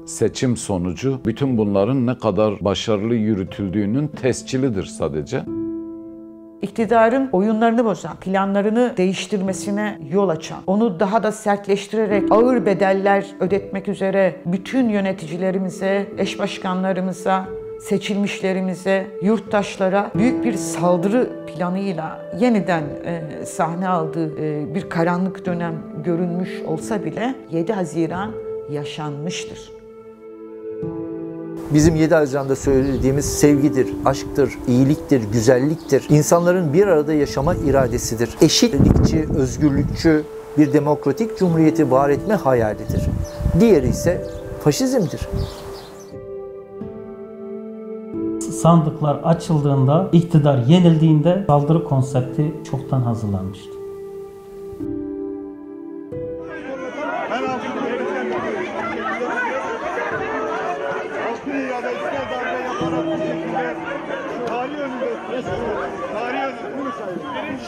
Seçim sonucu bütün bunların ne kadar başarılı yürütüldüğünün tescilidir sadece. İktidarın oyunlarını bozan, planlarını değiştirmesine yol açan, onu daha da sertleştirerek ağır bedeller ödetmek üzere bütün yöneticilerimize, eş başkanlarımıza, seçilmişlerimize, yurttaşlara büyük bir saldırı planıyla yeniden sahne aldığı bir karanlık dönem görünmüş olsa bile 7 Haziran yaşanmıştır. Bizim 7 Haziran'da söylediğimiz sevgidir, aşktır, iyiliktir, güzelliktir. İnsanların bir arada yaşama iradesidir. Eşitlikçi, özgürlükçü bir demokratik cumhuriyeti var etme hayalidir. Diğeri ise faşizmdir. Sandıklar açıldığında, iktidar yenildiğinde saldırı konsepti çoktan hazırlanmıştı.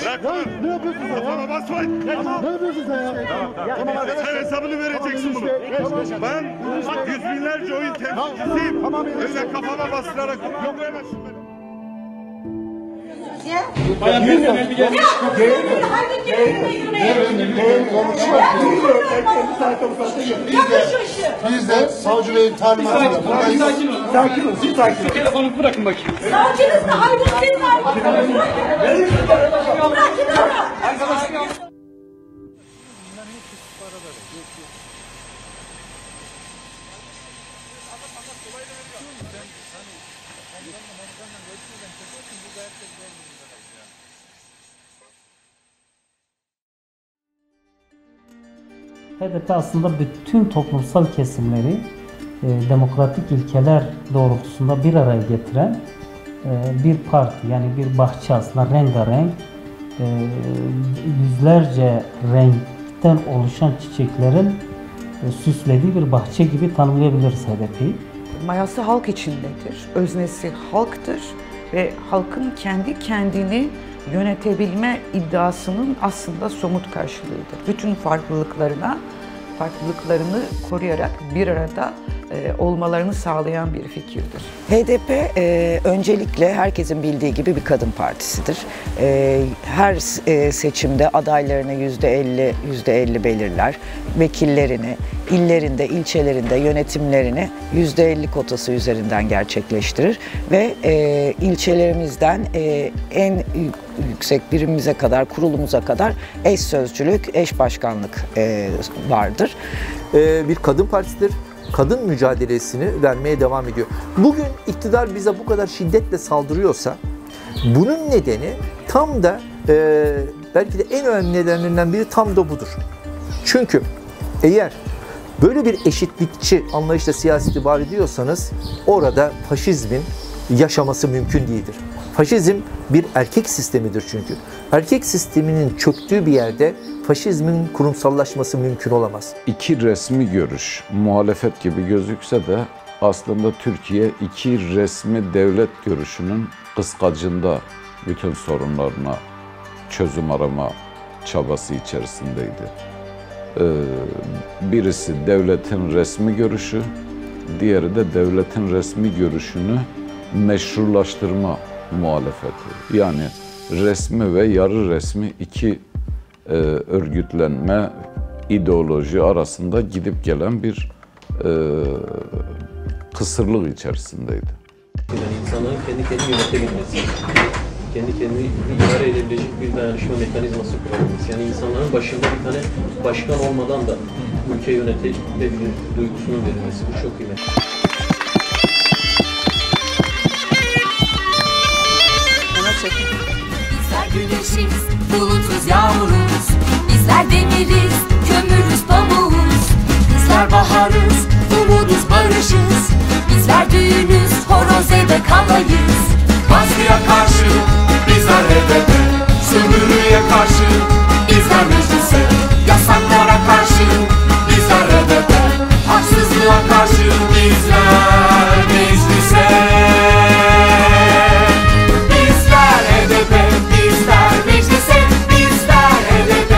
Bırak. Ne yapıyorsun sen? Kafama basma. Ne yapıyorsun sen ya? Tamam. Sen hesabını vereceksin bunu. Ben yüz binlerce oyun temsilcisiyim. Öyle kafama bastırarak yok veremezsin beni. Biz de savcı beyin talimatıyla buradayız. Sakin ol, siz sakin ol. Telefonu bırakın bakayım. Savcınız da hayır senin arkadaşın. Bırakın onu. HDP aslında bütün toplumsal kesimleri demokratik ilkeler doğrultusunda bir araya getiren bir parti, yani bir bahçe, aslında rengarenk, yüzlerce renkten oluşan çiçeklerin süslediği bir bahçe gibi tanımlayabiliriz HDP'yi. Mayası halk içindedir, öznesi halktır ve halkın kendi kendini yönetebilme iddiasının aslında somut karşılığıdır. Bütün farklılıklarını koruyarak bir arada olmalarını sağlayan bir fikirdir. HDP öncelikle herkesin bildiği gibi bir kadın partisidir. Her seçimde adaylarını %50 belirler. Vekillerini, illerinde, ilçelerinde yönetimlerini %50 kotası üzerinden gerçekleştirir ve ilçelerimizden en yüksek birimimize kadar, kurulumuza kadar eş sözcülük, eş başkanlık vardır. Bir kadın partisidir. Kadın mücadelesini vermeye devam ediyor. Bugün iktidar bize bu kadar şiddetle saldırıyorsa bunun nedeni tam da belki de en önemli nedenlerinden biri tam da budur. Çünkü eğer böyle bir eşitlikçi anlayışla siyaseti var ediyorsanız orada faşizmin yaşaması mümkün değildir. Faşizm bir erkek sistemidir çünkü. Erkek sisteminin çöktüğü bir yerde faşizmin kurumsallaşması mümkün olamaz. İki resmi görüş muhalefet gibi gözükse de aslında Türkiye iki resmi devlet görüşünün kıskacında bütün sorunlarına çözüm arama çabası içerisindeydi. Birisi devletin resmi görüşü, diğeri de devletin resmi görüşünü meşrulaştırma muhalefeti. Yani resmi ve yarı resmi iki örgütlenme, ideoloji arasında gidip gelen bir kısırlık içerisindeydi. Yani insanların kendi kendini yönetebilmesi, kendi kendini idare edebilecek bir dayanışma mekanizması kurabilmesi. Yani insanların başında bir tane başkan olmadan da ülke yönetebilir duygusunun verilmesi. Bu çok kıymetli. Bizler güneşiz, bulutuz, yağmuruz. Bizler demiriz, kömürüz, pamuğuz. Bizler baharız, umuduz, barışız. Bizler düğünüz, horoz eve kalayız. Baskıya karşı bizler HDP, sömürüye karşı bizler meclise, yasaklara karşı bizler HDP, haksızlığa karşı bizler meclise. Bizler HDP, bizler meclise, bizler HDP,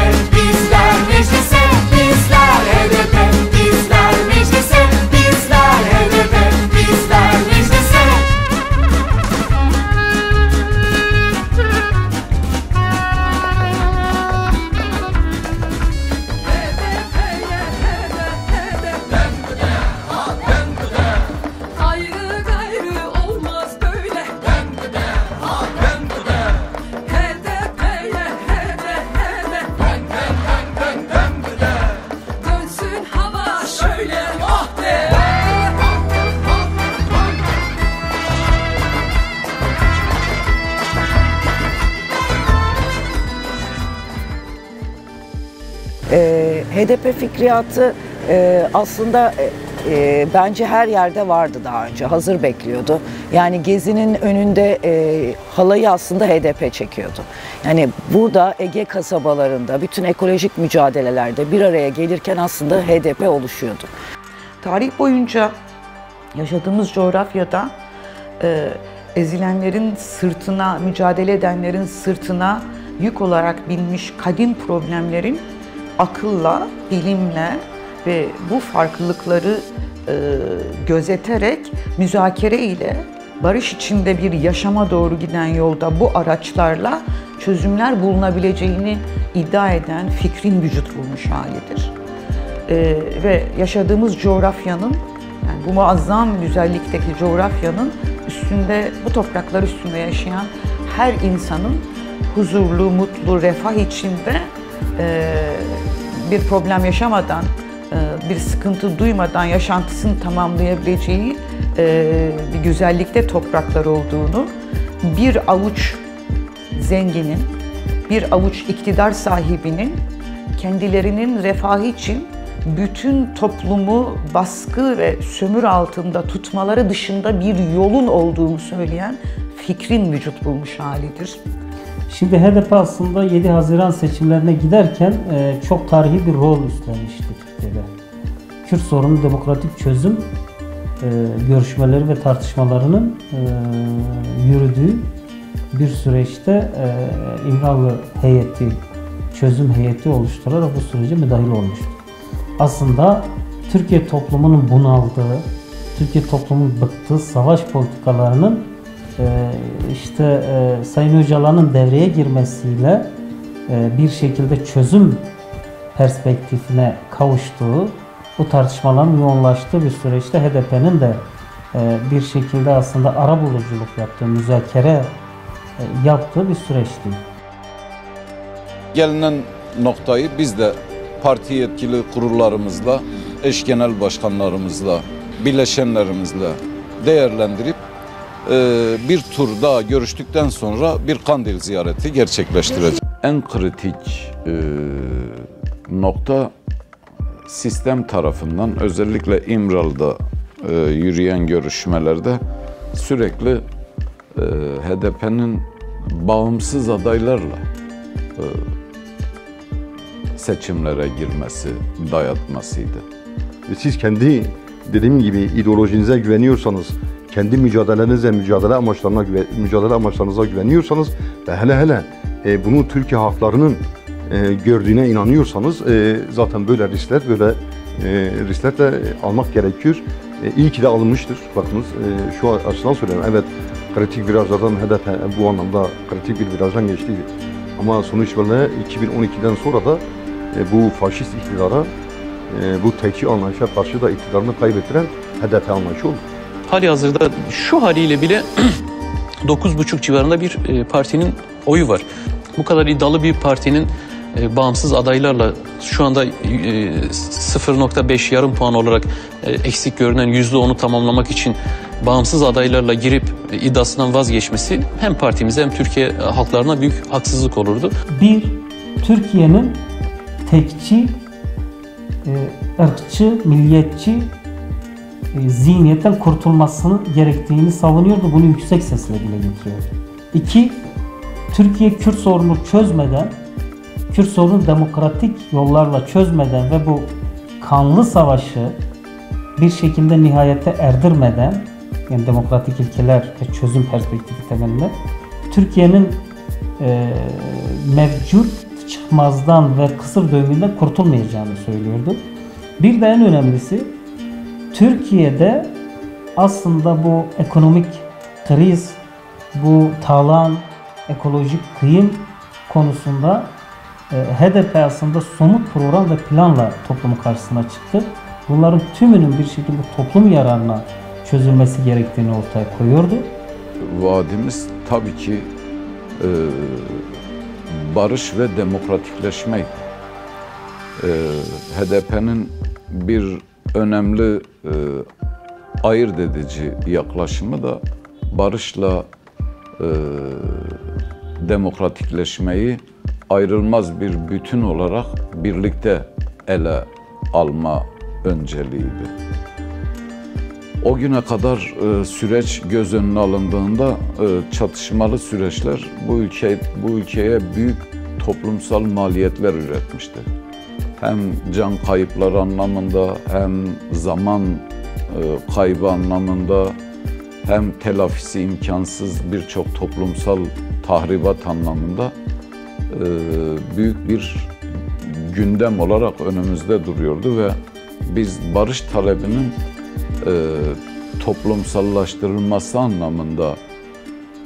HDP fikriyatı aslında bence her yerde vardı daha önce, hazır bekliyordu. Yani Gezi'nin önünde halayı aslında HDP çekiyordu. Yani burada Ege kasabalarında, bütün ekolojik mücadelelerde bir araya gelirken aslında HDP oluşuyordu. Tarih boyunca yaşadığımız coğrafyada ezilenlerin sırtına, mücadele edenlerin sırtına yük olarak binmiş kadim problemlerin akılla, bilimle ve bu farklılıkları gözeterek, müzakere ile barış içinde bir yaşama doğru giden yolda bu araçlarla çözümler bulunabileceğini iddia eden fikrin vücut bulmuş halidir. Ve yaşadığımız coğrafyanın, yani bu muazzam güzellikteki coğrafyanın üstünde, bu topraklar üstünde yaşayan her insanın huzurlu, mutlu, refah içinde bir problem yaşamadan, bir sıkıntı duymadan yaşantısını tamamlayabileceği bir güzellikte topraklar olduğunu, bir avuç zenginin, bir avuç iktidar sahibinin kendilerinin refahı için bütün toplumu baskı ve sömür altında tutmaları dışında bir yolun olduğunu söyleyen fikrin vücut bulmuş halidir. Şimdi HDP aslında 7 Haziran seçimlerine giderken çok tarihi bir rol üstlenmişti Türkiye'de. Kürt sorunu demokratik çözüm görüşmeleri ve tartışmalarının yürüdüğü bir süreçte İmralı heyeti, çözüm heyeti oluşturarak bu sürece müdahil olmuştu. Aslında Türkiye toplumunun bunaldığı, Türkiye toplumunun bıktığı savaş politikalarının Sayın Öcalan'ın devreye girmesiyle bir şekilde çözüm perspektifine kavuştuğu, bu tartışmaların yoğunlaştığı bir süreçte HDP'nin de bir şekilde aslında arabuluculuk yaptığı, müzakere yaptığı bir süreçti. Gelinen noktayı biz de parti yetkili kurullarımızla, eş genel başkanlarımızla, bileşenlerimizle değerlendirip bir tur daha görüştükten sonra bir Kandil ziyareti gerçekleştireceğiz. En kritik nokta sistem tarafından, özellikle İmralı'da yürüyen görüşmelerde sürekli HDP'nin bağımsız adaylarla seçimlere girmesi, dayatmasıydı. Siz kendi, dediğim gibi, ideolojinize güveniyorsanız, kendi mücadelenize, mücadele amaçlarınıza güveniyorsanız ve hele bunu Türkiye halklarının gördüğüne inanıyorsanız zaten böyle riskler de almak gerekiyor. İyi ki de alınmıştır. Bakınız şu açıdan söylüyorum. Evet, kritik virajlardan HDP bu anlamda kritik bir virajdan geçti. Ama sonuç itibariyle 2012'den sonra da bu faşist iktidara, bu tekçi anlayışa karşı da iktidarını kaybettiren HDP anlayışı oldu. Halihazırda şu haliyle bile 9,5 civarında bir partinin oyu var. Bu kadar iddialı bir partinin bağımsız adaylarla şu anda 0,5 yarım puan olarak eksik görünen %10'u tamamlamak için bağımsız adaylarla girip iddiasından vazgeçmesi hem partimize hem Türkiye halklarına büyük haksızlık olurdu. Bir, Türkiye'nin tekçi, ırkçı, milliyetçi zihniyetten kurtulmasını gerektiğini savunuyordu. Bunu yüksek sesle dile getiriyordu. İki, Türkiye Kürt sorunu çözmeden, Kürt sorunu demokratik yollarla çözmeden ve bu kanlı savaşı bir şekilde nihayete erdirmeden, yani demokratik ilkeler ve çözüm perspektifi temelinde, Türkiye'nin mevcut çıkmazdan ve kısır döngüden kurtulmayacağını söylüyordu. Bir de en önemlisi, Türkiye'de aslında bu ekonomik kriz, bu talan, ekolojik kıyım konusunda HDP aslında somut program ve planla toplumun karşısına çıktı. Bunların tümünün bir şekilde toplum yararına çözülmesi gerektiğini ortaya koyuyordu. Vaadimiz tabii ki barış ve demokratikleşmeydi. HDP'nin bir önemli ayırt edici yaklaşımı da barışla demokratikleşmeyi ayrılmaz bir bütün olarak birlikte ele alma önceliğiydi. O güne kadar süreç göz önüne alındığında çatışmalı süreçler bu ülkeye büyük toplumsal maliyetler üretmişti. Hem can kayıpları anlamında, hem zaman kaybı anlamında, hem telafisi imkansız birçok toplumsal tahribat anlamında büyük bir gündem olarak önümüzde duruyordu ve biz barış talebinin toplumsallaştırılması anlamında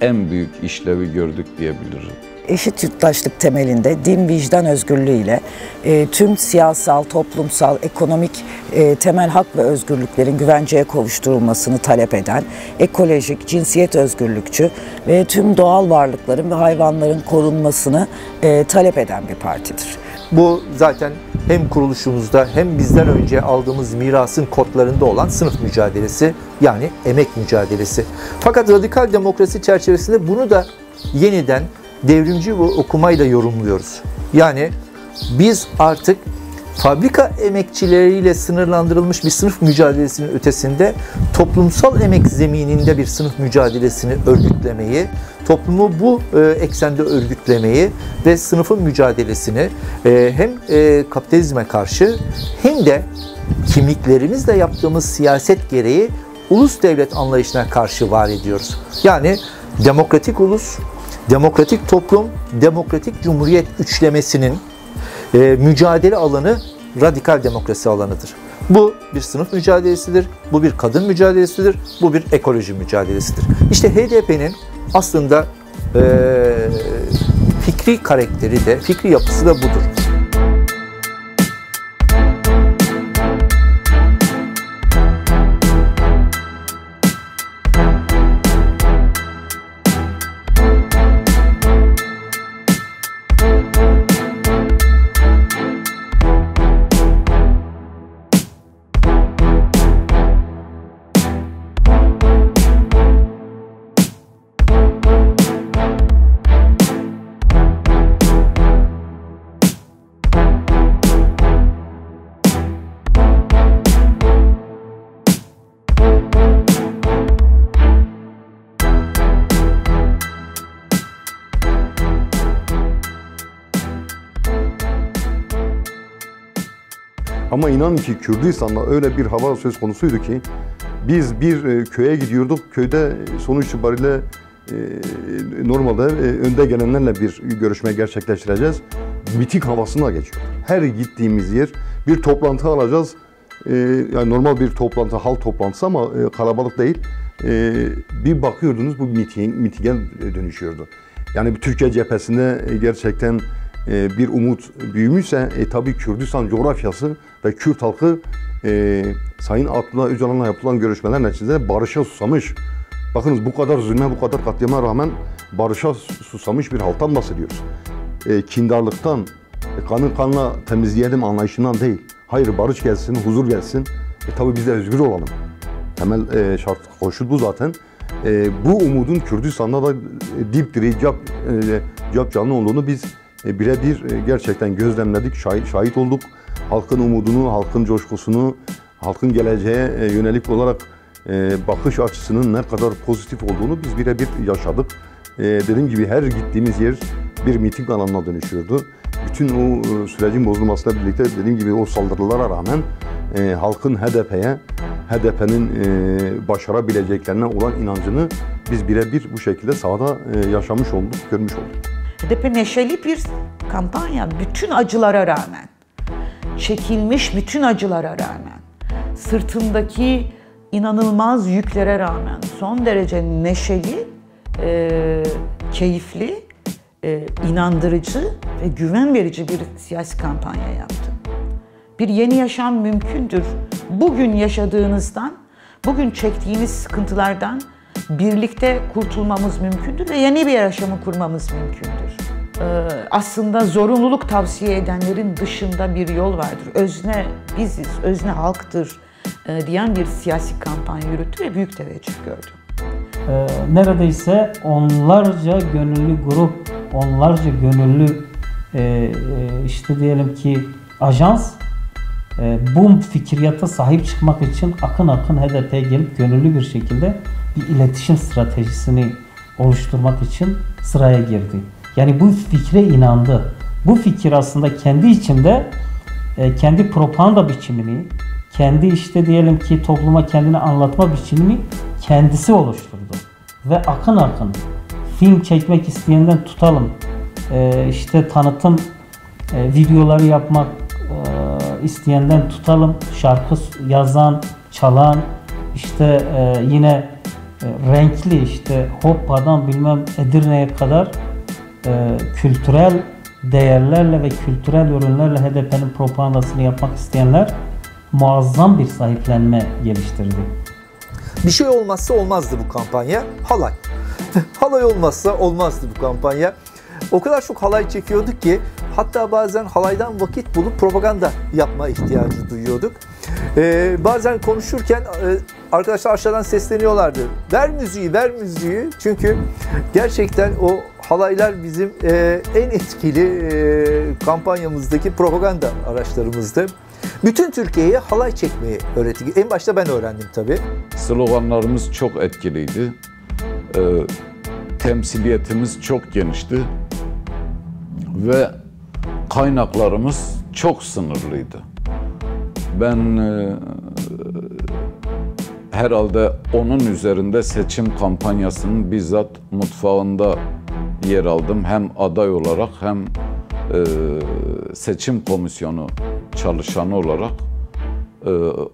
en büyük işlevi gördük diyebiliriz. Eşit yurttaşlık temelinde din vicdan özgürlüğüyle tüm siyasal, toplumsal, ekonomik temel hak ve özgürlüklerin güvenceye kavuşturulmasını talep eden, ekolojik, cinsiyet özgürlükçü ve tüm doğal varlıkların ve hayvanların korunmasını talep eden bir partidir. Bu zaten hem kuruluşumuzda hem bizden önce aldığımız mirasın kodlarında olan sınıf mücadelesi, yani emek mücadelesi. Fakat radikal demokrasi çerçevesinde bunu da yeniden devrimci bir okumayla yorumluyoruz. Yani biz artık fabrika emekçileriyle sınırlandırılmış bir sınıf mücadelesinin ötesinde toplumsal emek zemininde bir sınıf mücadelesini örgütlemeyi, toplumu bu eksende örgütlemeyi ve sınıfın mücadelesini hem kapitalizme karşı hem de kimliklerimizle yaptığımız siyaset gereği ulus devlet anlayışına karşı var ediyoruz. Yani demokratik ulus, demokratik toplum, demokratik cumhuriyet üçlemesinin mücadele alanı radikal demokrasi alanıdır. Bu bir sınıf mücadelesidir, bu bir kadın mücadelesidir, bu bir ekoloji mücadelesidir. İşte HDP'nin aslında fikri karakteri de, fikri yapısı da budur. Ama inanın ki Kürdistan'da öyle bir hava söz konusuydu ki biz bir köye gidiyorduk. Köyde sonuç itibariyle normalde önde gelenlerle bir görüşme gerçekleştireceğiz. Miting havasına geçiyor. Her gittiğimiz yer bir toplantı alacağız. Yani normal bir toplantı, hal toplantısı ama kalabalık değil. Bir bakıyordunuz bu mitinge dönüşüyordu. Yani Türkiye cephesinde gerçekten bir umut büyümüşse tabii Kürdistan coğrafyası ve Kürt halkı Sayın Abdullah Öcalan'la yapılan görüşmeler neticesinde barışa susamış. Bakınız bu kadar zulme, bu kadar katliama rağmen barışa susamış bir halktan bahsediyoruz. Kindarlıktan, kanı kanla temizleyelim anlayışından değil. Hayır, barış gelsin, huzur gelsin. Tabii biz de özgür olalım. Temel şart, koşul bu zaten. Bu umudun Kürdistan'da da dipdiri, cap canlı olduğunu biz birebir gerçekten gözlemledik, şahit olduk. Halkın umudunu, halkın coşkusunu, halkın geleceğe yönelik olarak bakış açısının ne kadar pozitif olduğunu biz birebir yaşadık. Dediğim gibi her gittiğimiz yer bir miting alanına dönüşüyordu. Bütün o sürecin bozulmasıyla birlikte dediğim gibi o saldırılara rağmen halkın HDP'nin başarabileceklerine olan inancını biz birebir bu şekilde sahada yaşamış olduk, görmüş olduk. HDP neşeli bir kampanya, bütün acılara rağmen, çekilmiş bütün acılara rağmen, sırtındaki inanılmaz yüklere rağmen son derece neşeli, keyifli, inandırıcı ve güven verici bir siyasi kampanya yaptı. Bir yeni yaşam mümkündür. Bugün yaşadığınızdan, bugün çektiğiniz sıkıntılardan birlikte kurtulmamız mümkündür ve yeni bir yaşamı kurmamız mümkündür. Aslında zorunluluk tavsiye edenlerin dışında bir yol vardır. Özne biziz, özne halktır diyen bir siyasi kampanya yürüttü ve büyük teveccüh gördü. Neredeyse onlarca gönüllü grup, onlarca gönüllü işte diyelim ki ajans bu fikriyata sahip çıkmak için akın akın HDP'ye gelip gönüllü bir şekilde bir iletişim stratejisini oluşturmak için sıraya girdi. Yani bu fikre inandı. Bu fikir aslında kendi içinde kendi propaganda biçimini, kendi işte diyelim ki topluma kendini anlatma biçimini kendisi oluşturdu. Ve akın akın film çekmek isteyenden tutalım, işte tanıtım videoları yapmak isteyenden tutalım, şarkı yazan, çalan, işte yine renkli işte Hoppa'dan bilmem Edirne'ye kadar kültürel değerlerle ve kültürel ürünlerle HDP'nin propagandasını yapmak isteyenler muazzam bir sahiplenme geliştirdi. Bir şey olmazsa olmazdı bu kampanya. Halay. Halay olmazsa olmazdı bu kampanya. O kadar çok halay çekiyorduk ki hatta bazen halaydan vakit bulup propaganda yapma ihtiyacı duyuyorduk. Bazen konuşurken arkadaşlar aşağıdan sesleniyorlardı. Ver müziği, ver müziği. Çünkü gerçekten o halaylar bizim en etkili kampanyamızdaki propaganda araçlarımızdı. Bütün Türkiye'ye halay çekmeyi öğrettik. En başta ben öğrendim tabii. Sloganlarımız çok etkiliydi. Temsiliyetimiz çok genişti. Ve kaynaklarımız çok sınırlıydı. Ben herhalde onun üzerinde seçim kampanyasının bizzat mutfağında yer aldım. Hem aday olarak hem seçim komisyonu çalışanı olarak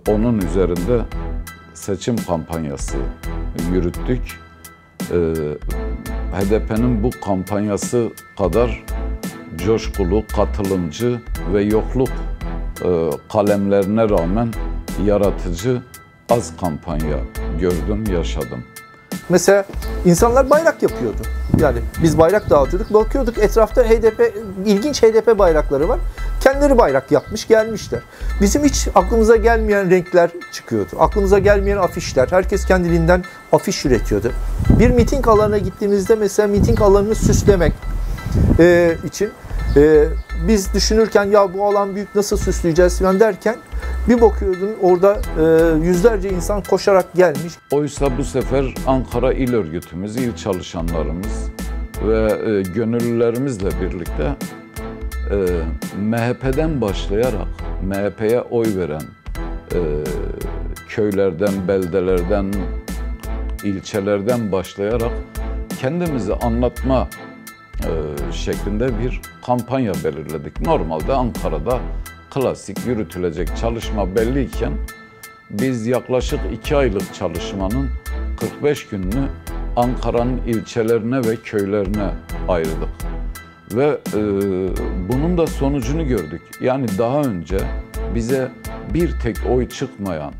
onun üzerinde seçim kampanyası yürüttük. HDP'nin bu kampanyası kadar coşkulu, katılımcı ve yokluk kalemlerine rağmen yaratıcı az kampanya gördüm, yaşadım. Mesela insanlar bayrak yapıyordu. Yani biz bayrak dağıtıyorduk, bakıyorduk etrafta HDP, ilginç HDP bayrakları var. Kendileri bayrak yapmış gelmişler. Bizim hiç aklımıza gelmeyen renkler çıkıyordu. Aklımıza gelmeyen afişler. Herkes kendiliğinden afiş üretiyordu. Bir miting alanına gittiğimizde mesela miting alanını süslemek için biz düşünürken ya bu alan büyük nasıl süsleyeceğiz falan derken bir bakıyordun orada yüzlerce insan koşarak gelmiş. Oysa bu sefer Ankara İl Örgütümüz, il çalışanlarımız ve gönüllülerimizle birlikte MHP'den başlayarak MHP'ye oy veren köylerden, beldelerden, ilçelerden başlayarak kendimizi anlatma şeklinde bir kampanya belirledik. Normalde Ankara'da klasik yürütülecek çalışma belliyken biz yaklaşık 2 aylık çalışmanın 45 gününü Ankara'nın ilçelerine ve köylerine ayırdık. Ve bunun da sonucunu gördük. Yani daha önce bize bir tek oy çıkmayan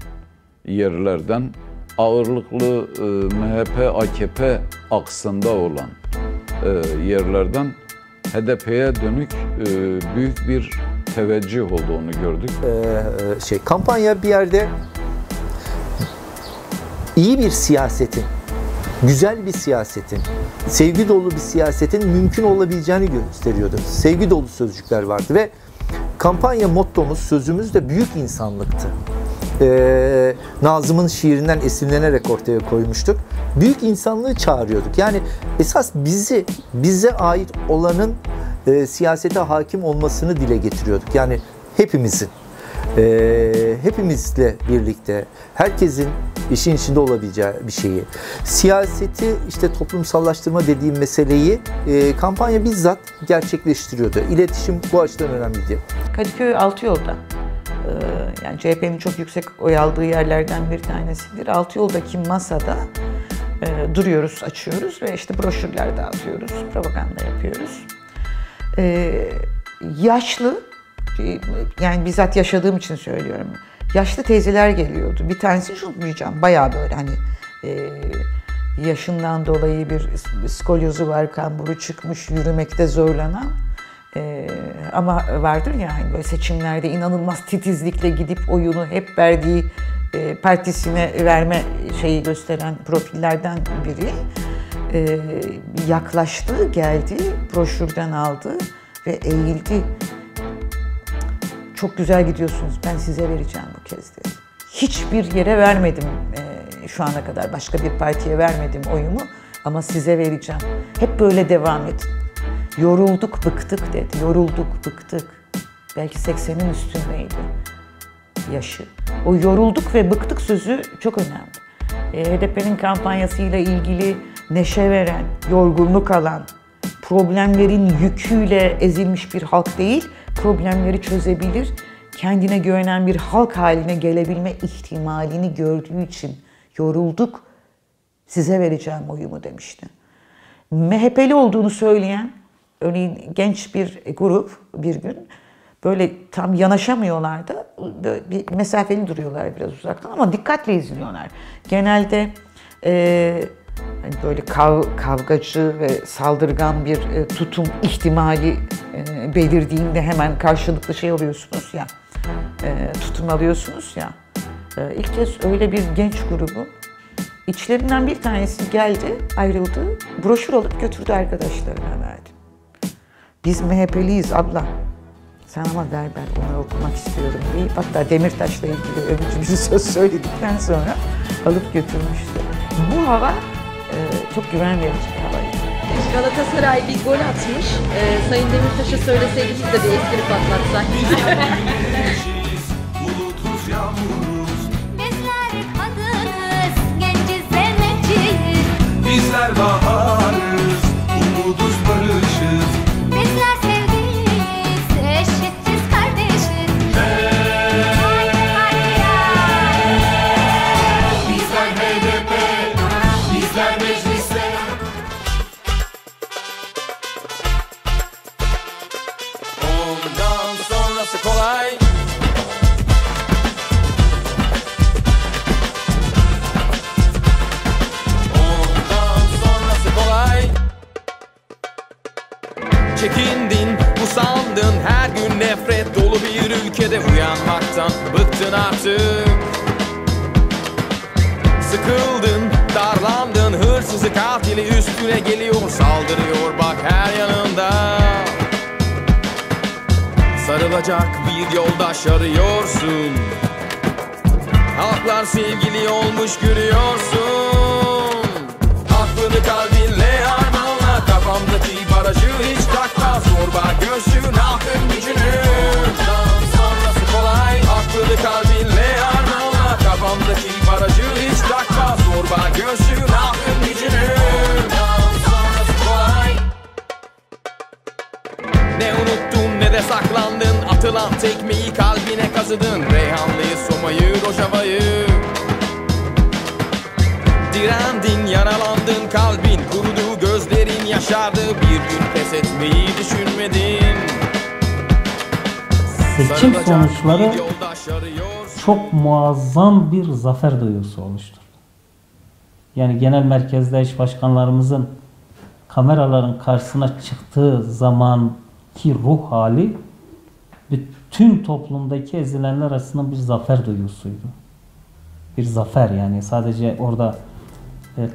yerlerden ağırlıklı MHP, AKP aksında olan yerlerden HDP'ye dönük büyük bir teveccüh olduğunu gördük. Kampanya bir yerde iyi bir siyasetin, güzel bir siyasetin, sevgi dolu bir siyasetin mümkün olabileceğini gösteriyordu. Sevgi dolu sözcükler vardı ve kampanya mottomuz, sözümüz de büyük insanlıktı. Nazım'ın şiirinden esinlenerek ortaya koymuştuk. Büyük insanlığı çağırıyorduk. Yani esas bize ait olanın siyasete hakim olmasını dile getiriyorduk. Yani hepimizin, hepimizle birlikte, herkesin işin içinde olabileceği bir şeyi. Siyaseti, işte toplumsallaştırma dediğim meseleyi kampanya bizzat gerçekleştiriyordu. İletişim bu açıdan önemliydi. Kadıköy Altıyol'da, yani CHP'nin çok yüksek oy aldığı yerlerden bir tanesidir. Altıyol'daki masada duruyoruz, açıyoruz ve işte broşürler dağıtıyoruz, propaganda yapıyoruz. Yaşlı, yani bizzat yaşadığım için söylüyorum, yaşlı teyzeler geliyordu. Bir tanesini unutmayacağım, bayağı böyle hani yaşından dolayı bir skolyozu var, kamburu çıkmış, yürümekte zorlanan. Ama vardır ya hani böyle seçimlerde inanılmaz titizlikle gidip oyunu hep verdiği partisine verme şeyi gösteren profillerden biri. Yaklaştı, geldi, broşürden aldı ve eğildi. Çok güzel gidiyorsunuz, ben size vereceğim bu kez dedi. Hiçbir yere vermedim şu ana kadar, başka bir partiye vermedim oyumu ama size vereceğim. Hep böyle devam edin. Yorulduk, bıktık dedi, yorulduk, bıktık. Belki 80'in üstündeydi yaşı. O yorulduk ve bıktık sözü çok önemli. HDP'nin kampanyasıyla ilgili neşe veren, yorgunluk alan, problemlerin yüküyle ezilmiş bir halk değil, problemleri çözebilir, kendine güvenen bir halk haline gelebilme ihtimalini gördüğü için yorulduk, size vereceğim oyumu demişti. MHP'li olduğunu söyleyen, örneğin genç bir grup bir gün böyle tam yanaşamıyorlardı, bir mesafeli duruyorlar biraz uzaktan ama dikkatle izliyorlar. Genelde hani böyle kavgacı ve saldırgan bir tutum ihtimali belirdiğinde hemen karşılıklı şey alıyorsunuz ya, tutum alıyorsunuz ya. İlk kez öyle bir genç grubu, içlerinden bir tanesi geldi, ayrıldı, broşür alıp götürdü arkadaşlarına verdi. Biz MHP'liyiz abla. Sen ama ver ben onu okumak istiyorum deyip hatta Demirtaş'la ilgili övücü bir söz söyledikten sonra alıp götürmüştü. Bu hava çok güven verici bir havaydı. Galatasaray bir gol atmış. Sayın Demirtaş'a söyleseydi biz de bir espri patlatsak. Bizler kadınız, genciz, emekçiyiz. Bizler baharız, umuduz, barışız. Bizler sevgiliyiz, eşitiz, kardeşiz. Bizler HDP, bizler mecliste. Ondan sonrası kolay. Çekindin, usandın, her gün nefret dolu bir ülkede uyanmaktan bıktın artık. Sıkıldın, darlandın, hırsızı katili üstüne geliyor, saldırıyor bak her yanında. Sarılacak bir yoldaş arıyorsun. Halklar sevgili olmuş görüyorsun. Aklını kalbinle armanla, kafamdaki barajı hiç takma. Zorba göğsün halkın gücünü. Ondan sonrası kolay. Aklını kalbinle armanla, kafamdaki barajı hiç takma. Zorba göğsün halkın gücünü. Ondan sonrası kolay. Ne unuttun ne de saklandın, atılan tekmeyi kalbine kazıdın. Reyhanlıyı, Soma'yı, Rojava'yı. Direndin, yaralandın, kalbin kurudu, gözlerin yaşardı. Bir gün pes etmeyi düşünmedin. Seçim sonuçları çok muazzam bir zafer duygusu oluşturdu. Yani genel merkezde eş başkanlarımızın kameraların karşısına çıktığı zamanki ruh hali bütün toplumdaki ezilenler arasında bir zafer duygusuydu. Bir zafer, yani sadece orada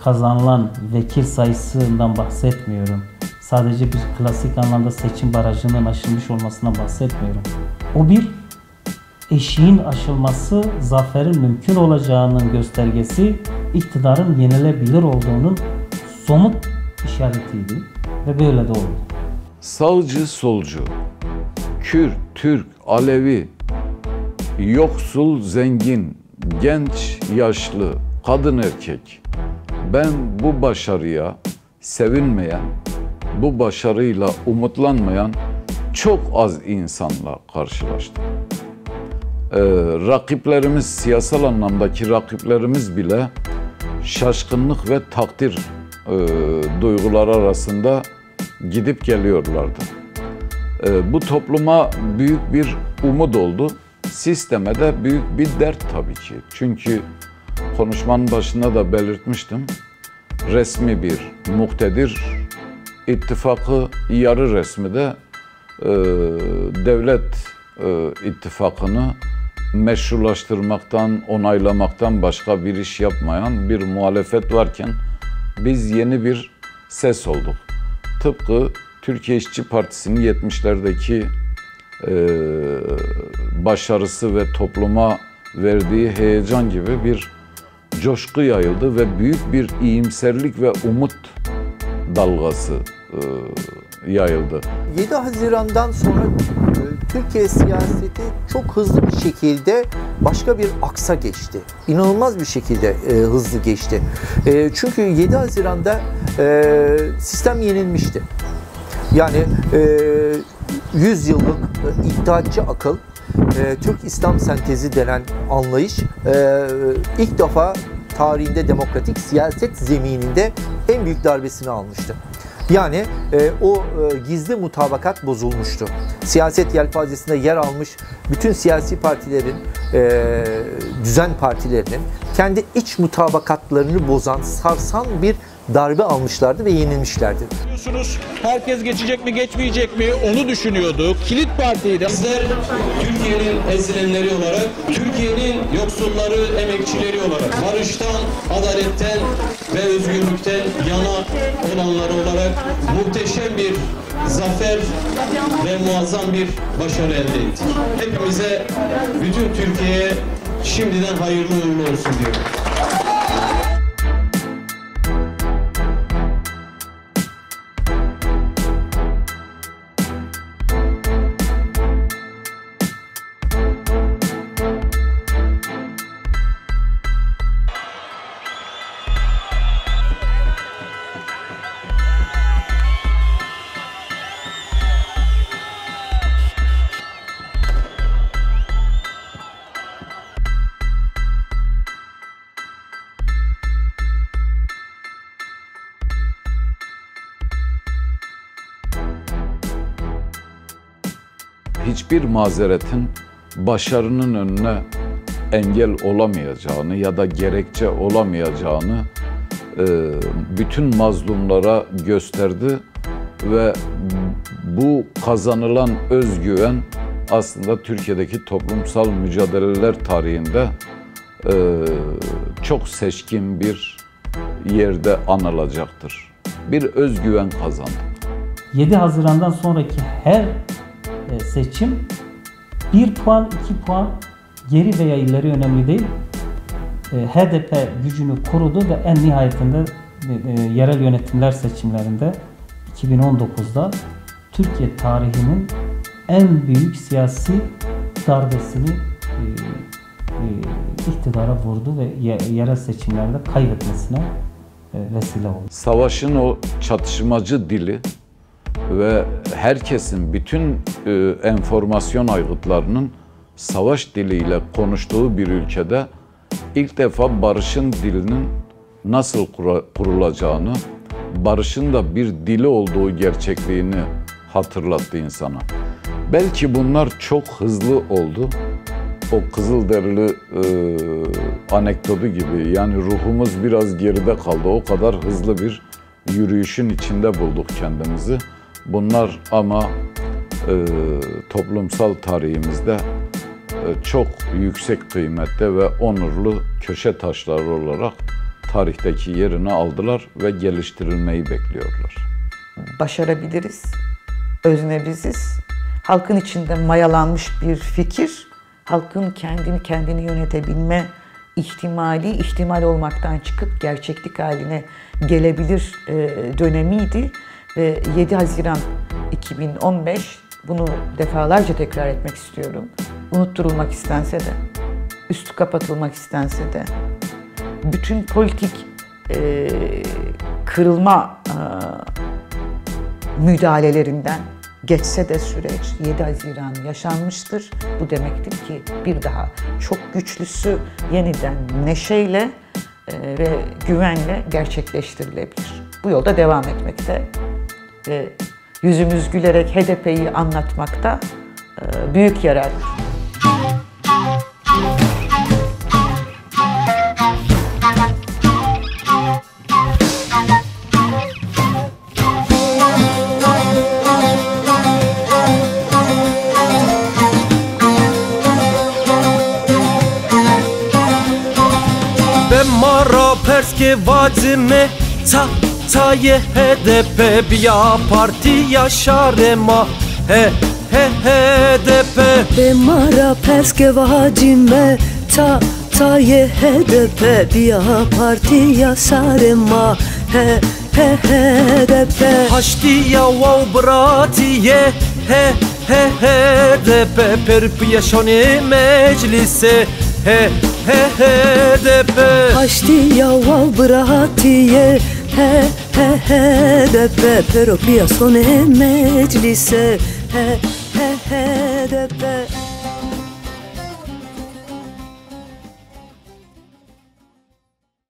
kazanılan vekil sayısından bahsetmiyorum. Sadece bir klasik anlamda seçim barajının aşılmış olmasından bahsetmiyorum. O bir eşiğin aşılması, zaferin mümkün olacağının göstergesi, iktidarın yenilebilir olduğunun somut işaretiydi ve böyle de oldu. Sağcı, solcu, Kürt, Türk, Alevi, yoksul, zengin, genç, yaşlı, kadın, erkek. Ben bu başarıya sevinmeyen, bu başarıyla umutlanmayan çok az insanla karşılaştım. Rakiplerimiz, siyasal anlamdaki rakiplerimiz bile şaşkınlık ve takdir duyguları arasında gidip geliyorlardı. Bu topluma büyük bir umut oldu. Sisteme de büyük bir dert tabii ki. Çünkü konuşmanın başında da belirtmiştim. Resmi bir muktedir ittifakı, yarı resmi de devlet ittifakını meşrulaştırmaktan, onaylamaktan başka bir iş yapmayan bir muhalefet varken biz yeni bir ses olduk. Tıpkı Türkiye İşçi Partisi'nin 70'lerdeki başarısı ve topluma verdiği heyecan gibi bir coşku yayıldı ve büyük bir iyimserlik ve umut dalgası yayıldı. 7 Haziran'dan sonra Türkiye siyaseti çok hızlı bir şekilde başka bir aksa geçti. İnanılmaz bir şekilde hızlı geçti. Çünkü 7 Haziran'da sistem yenilmişti. Yani 100 yıllık iddiatçı akıl, Türk İslam sentezi denen anlayış ilk defa tarihinde demokratik siyaset zemininde en büyük darbesini almıştı. Yani o gizli mutabakat bozulmuştu. Siyaset yelpazesinde yer almış bütün siyasi partilerin, düzen partilerinin kendi iç mutabakatlarını bozan, sarsan bir darbe almışlardı ve yenilmişlerdi. Biliyorsunuz herkes geçecek mi geçmeyecek mi onu düşünüyordu. Kilit partiydi. Bizler Türkiye'nin ezilenleri olarak, Türkiye'nin yoksulları, emekçileri olarak, barıştan, adaletten ve özgürlükten yana olanları olarak muhteşem bir zafer ve muazzam bir başarı elde ettik. Hepimize, bütün Türkiye'ye şimdiden hayırlı uğurlu olsun diyorum. Hiçbir mazeretin başarının önüne engel olamayacağını ya da gerekçe olamayacağını bütün mazlumlara gösterdi ve bu kazanılan özgüven aslında Türkiye'deki toplumsal mücadeleler tarihinde çok seçkin bir yerde anılacaktır. Bir özgüven kazandı. 7 Haziran'dan sonraki her seçim 1 puan, 2 puan geri veya ileri önemli değil. HDP gücünü korudu ve en nihayetinde yerel yönetimler seçimlerinde 2019'da Türkiye tarihinin en büyük siyasi darbesini iktidara vurdu ve yerel seçimlerde kaybetmesine vesile oldu. Savaşın o çatışmacı dili ve herkesin bütün enformasyon aygıtlarının savaş diliyle konuştuğu bir ülkede ilk defa barışın dilinin nasıl kurulacağını, barışın da bir dili olduğu gerçekliğini hatırlattı insana. Belki bunlar çok hızlı oldu. O Kızılderili anekdotu gibi, yani ruhumuz biraz geride kaldı. O kadar hızlı bir yürüyüşün içinde bulduk kendimizi. Bunlar ama toplumsal tarihimizde çok yüksek kıymette ve onurlu köşe taşları olarak tarihteki yerini aldılar ve geliştirilmeyi bekliyorlar. Başarabiliriz, özne biziz. Halkın içinde mayalanmış bir fikir, halkın kendini yönetebilme ihtimal olmaktan çıkıp gerçeklik haline gelebilir dönemiydi. Ve 7 Haziran 2015, bunu defalarca tekrar etmek istiyorum. Unutturulmak istense de, üstü kapatılmak istense de, bütün politik kırılma müdahalelerinden geçse de süreç 7 Haziran yaşanmıştır. Bu demektir ki bir daha çok güçlüsü yeniden neşeyle ve güvenle gerçekleştirilebilir. Bu yolda devam etmekte ve yüzümüz gülerek HDP'yi anlatmakta büyük yarar var. به ما را پرس که واجمه تا Taye HDP biya parti yaşarema he he HDP Bemara perskevacime taye HDP biya parti yaşarema he he HDP Haştiya vav bratiye he he HDP perpiyaşone meclise he he HDP Haştiya vav bratiye he he HDP perpiyaşone meclise he he HDP